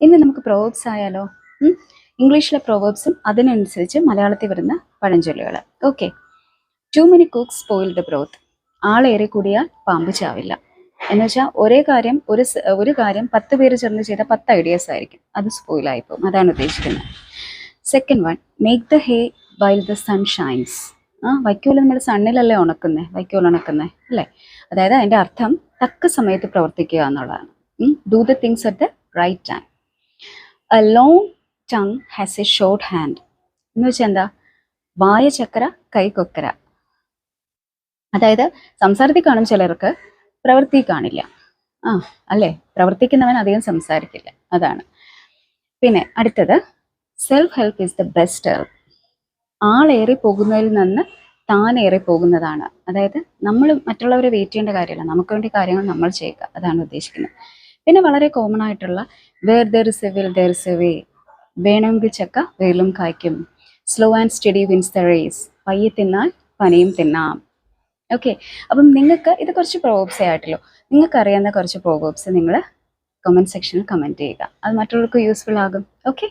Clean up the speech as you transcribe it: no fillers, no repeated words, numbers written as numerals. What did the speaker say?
ഇന്ന് നമുക്ക് പ്രോവേബ്സ് ആയാലോ? ഇംഗ്ലീഷിലെ പ്രോവേബ്സും അതിനനുസരിച്ച് മലയാളത്തിൽ വരുന്ന പഴഞ്ചൊല്ലുകൾ. Okay. Too many cooks spoil the broth. ആളേറെ കൂടിയാൽ പാമ്പ് ചാവില്ല. എന്ന് വെച്ചാൽ ഒരു കാര്യം 10 പേര് ചേർന്ന് ചെയ്ത 10 ഐഡിയാസ് ആയിരിക്കും, അത് സ്പോയിലായിപ്പോവും. അതാണ് ഉദ്ദേശിക്കുന്നത്. Second one, make the hay while the sun shines. വൈക്കോല് നമ്മൾ സണ്ണിലല്ലേ വൈക്കോൽ ഉണക്കുന്നേ അല്ലേ? അതായത് അതിൻ്റെ അർത്ഥം തക്ക സമയത്ത് പ്രവർത്തിക്കുക എന്നുള്ളതാണ്. Do the things at the right time. A long tongue has a short hand. എന്ന് വെച്ചാൽ എന്താ? വായ ചക്കര കൈ കൊക്കര. അതായത് സംസാരത്തിൽ കാണും ചിലർക്ക്, പ്രവൃത്തി കാണില്ല. അല്ലേ? പ്രവർത്തിക്കുന്നവൻ അധികം സംസാരിക്കില്ല, അതാണ്. പിന്നെ അടുത്തത്, self help is the best help. ആളേറി പോകുന്നതിൽ നിന്ന് താനേറി പോകുന്നതാണ്. അതായത് നമ്മൾ മറ്റുള്ളവരെ വെയിറ്റ് ചെയ്യേണ്ട കാര്യമില്ല, നമുക്ക് വേണ്ടി കാര്യങ്ങൾ നമ്മൾ ചെയ്യുക, അതാണ് ഉദ്ദേശിക്കുന്നത്. പിന്നെ വളരെ കോമൺ ആയിട്ടുള്ള where there is a will there is a way. വേണമെങ്കിൽ ചക്ക വേലും കായ്ക്കും. Slow and steady wins the race. പയ്യെ തിന്നാൽ പനയും തിന്നാം. ഓക്കെ. അപ്പം നിങ്ങൾക്ക് ഇത് കുറച്ച് പ്രോവേബ്സേ ആയിട്ടുള്ളൂ. നിങ്ങൾക്ക് അറിയാവുന്ന കുറച്ച് പ്രോവേബ്സ് നിങ്ങൾ കമൻറ്റ് സെക്ഷനിൽ കമൻറ്റ് ചെയ്യുക, അത് മറ്റുള്ളവർക്ക് യൂസ്ഫുൾ ആകും. ഓക്കെ.